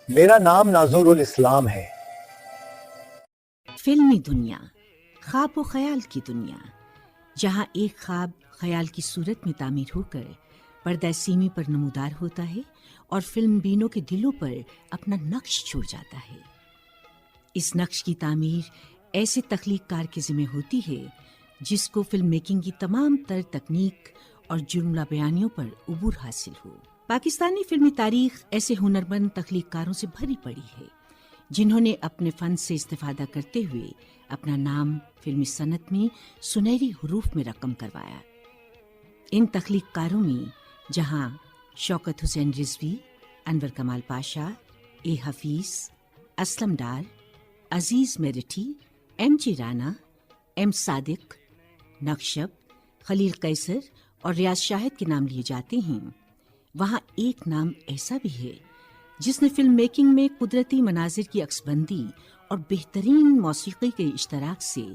میرا نام ناظر الاسلام ہے۔ فلمی دنیا، خواب و خیال کی دنیا، جہاں ایک خواب خیال کی صورت میں تعمیر ہو کر پردہ سیمی پر نمودار ہوتا ہے اور فلم بینوں کے دلوں پر اپنا نقش چھوڑ جاتا ہے۔ اس نقش کی تعمیر ایسے تخلیق کار کے ذمہ ہوتی ہے جس کو فلم میکنگ کی تمام تر تکنیک اور جملہ بیانیوں پر عبور حاصل ہو۔ پاکستانی فلمی تاریخ ایسے ہنرمند تخلیق کاروں سے بھری پڑی ہے جنہوں نے اپنے فن سے استفادہ کرتے ہوئے اپنا نام فلمی صنعت میں سنہری حروف میں رقم کروایا۔ ان تخلیق کاروں میں جہاں شوکت حسین رضوی، انور کمال پاشا، اے حفیظ، اسلم ڈار، عزیز Merathi, M G Rana, M صادق، نقشب، خلیل قیصر اور ریاض شاہد کے نام لیے جاتے ہیں، وہاں ایک نام ایسا بھی ہے جس نے فلم میکنگ میں قدرتی مناظر کی عکس بندی اور بہترین موسیقی کے اشتراک سے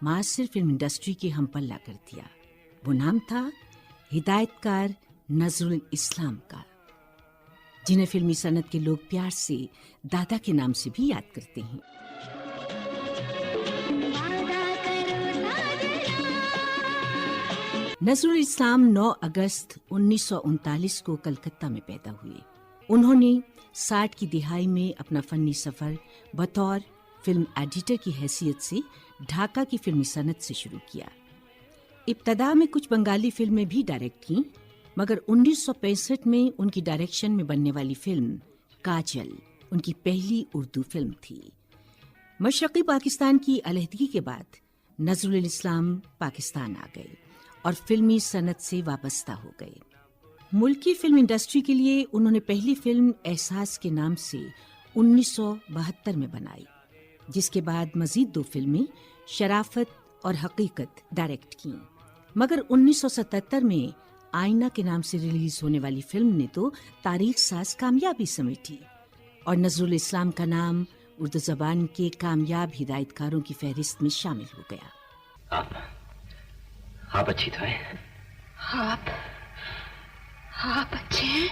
معاصر فلم انڈسٹری کے ہم پلہ کر دیا۔ وہ نام تھا ہدایت کار نذر الاسلام کا، جنہیں فلمی صنعت کے لوگ پیار سے دادا کے نام سے بھی یاد کرتے ہیں۔ نذر الاسلام 9 اگست 1939 کو کلکتہ میں پیدا ہوئے۔ انہوں نے 60 کی دہائی میں اپنا فنی سفر بطور فلم ایڈیٹر کی حیثیت سے ڈھاکہ کی فلمی صنعت سے شروع کیا۔ ابتدا میں کچھ بنگالی فلمیں بھی ڈائریکٹ کیں، مگر 1965 میں ان کی ڈائریکشن میں بننے والی فلم کاجل ان کی پہلی اردو فلم تھی۔ مشرقی پاکستان کی علیحدگی کے بعد نذر الاسلام پاکستان آ گئے اور فلمی صنعت سے وابستہ ہو گئے۔ ملکی فلم انڈسٹری کے لیے انہوں نے پہلی فلم احساس کے نام سے 1972 میں بنائی، جس کے بعد مزید 2 فلمیں شرافت اور حقیقت ڈائریکٹ کیں، مگر 1977 میں آئینہ کے نام سے ریلیز ہونے والی فلم نے تو تاریخ ساز کامیابی سمیٹی اور نذر الاسلام کا نام اردو زبان کے کامیاب ہدایت کاروں کی فہرست میں شامل ہو گیا۔ آپ اچھی تو ہیں؟ آپ اچھے ہیں؟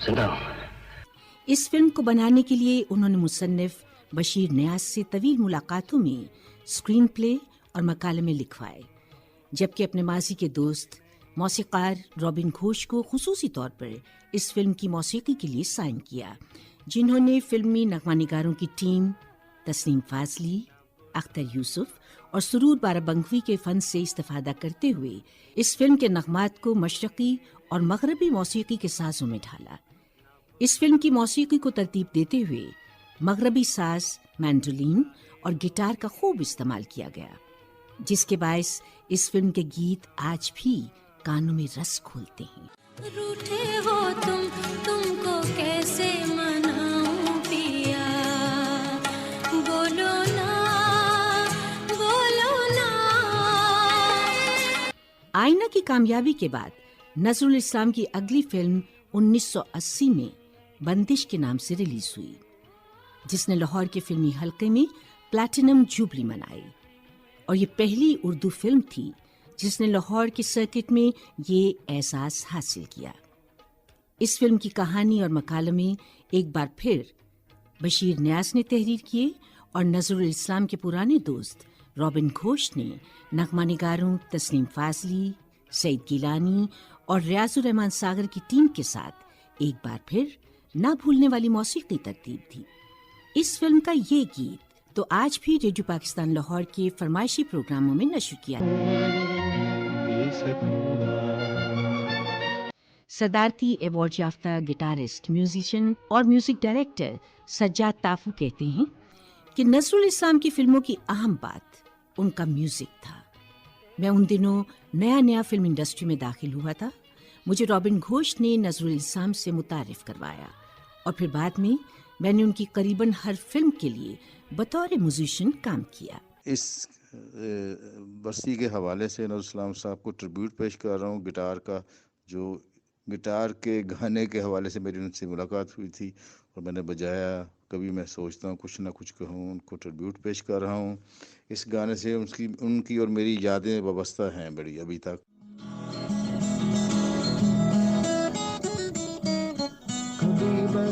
زندہ ہوں۔ اس فلم کو بنانے کے لیے انہوں نے مصنف بشیر نیاز سے طویل ملاقاتوں میں اسکرین پلے اور مکالمے لکھوائے، جبکہ اپنے ماضی کے دوست موسیقار رابن گھوش کو خصوصی طور پر اس فلم کی موسیقی کے لیے سائن کیا، جنہوں نے فلمی نغمہ نگاروں کی ٹیم تسنیم فاضلی، اختر یوسف اور سرور بارابنگوی کے فن سے استفادہ کرتے ہوئے اس فلم کے نغمات کو مشرقی اور مغربی موسیقی کے سازوں میں ڈھالا۔ اس فلم کی موسیقی کو ترتیب دیتے ہوئے مغربی ساز، مینڈولین اور گٹار کا خوب استعمال کیا گیا، جس کے باعث اس فلم کے گیت آج بھی کانوں میں رس کھولتے ہیں۔ روٹھے ہو تم کو کیسے مناؤں پیا، بولو نا بولو نا۔ آئینہ کی کامیابی کے بعد نذر الاسلام کی اگلی فلم 1980 میں بندش کے نام سے ریلیز ہوئی، جس نے لاہور کے فلمی حلقے میں پلیٹینم جوبلی منائی، اور یہ پہلی اردو فلم تھی جس نے لاہور کے سرکٹ میں یہ اعزاز حاصل کیا۔ اس فلم کی کہانی اور مکالمے ایک بار پھر بشیر نیاز نے تحریر کیے اور نذر الاسلام کے پرانے دوست رابن گھوش نے نغمہ نگاروں تسنیم فاضلی، سعید گیلانی اور ریاض الرحمان ساگر کی ٹیم کے ساتھ ایک بار پھر نہ بھولنے والی موسیقی ترتیب دی۔ اس فلم کا یہ گیت تو آج بھی ریڈیو پاکستان لاہور کے فرمائشی پروگراموں میں نشر کیا۔ صدارتی ایوارڈ یافتہ گٹارسٹ، میوزیشین اور میوزک ڈائریکٹر سجاد تافو کہتے ہیں کہ نذر الاسلام کی فلموں کی اہم بات ان کا میوزک تھا۔ میں ان دنوں نیا فلم انڈسٹری میں داخل ہوا تھا، مجھے رابن گھوش نے نذر الاسلام سے متعارف کروایا اور پھر بعد میں میں نے ان کی قریباً ہر فلم کے لیے بطور میوزیشین کام کیا۔ اس برسی کے حوالے سے نذر الاسلام صاحب کو ٹریبیوٹ پیش کر رہا ہوں گٹار کا، جو گٹار کے گانے کے حوالے سے میری ان سے ملاقات ہوئی تھی اور میں نے بجایا۔ کبھی میں سوچتا ہوں کچھ نہ کچھ کہوں، ان کو ٹریبیوٹ پیش کر رہا ہوں۔ اس گانے سے ان کی اور میری یادیں وابستہ ہیں بڑی ابھی تک۔ کبھی میں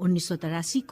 1983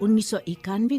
1991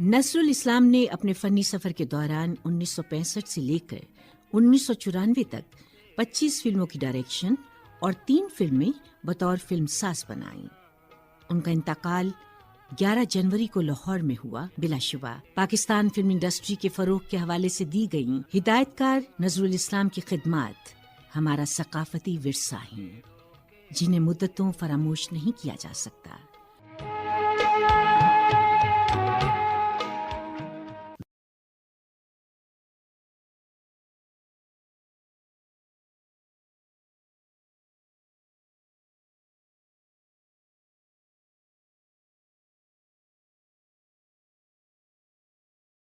نصرُ الاسلام نے اپنے فنی سفر کے دوران 1965 سے لے کر 1994 تک 25 فلموں کی ڈائریکشن اور 3 فلمیں بطور فلم ساز بنائیں۔ ان کا انتقال 11 جنوری کو لاہور میں ہوا۔ بلا شبہ پاکستان فلم انڈسٹری کے فروغ کے حوالے سے دی گئیں ہدایت کار نصرُ الاسلام کی خدمات ہمارا ثقافتی ورثہ ہیں، جنہیں مدتوں فراموش نہیں کیا جا سکتا۔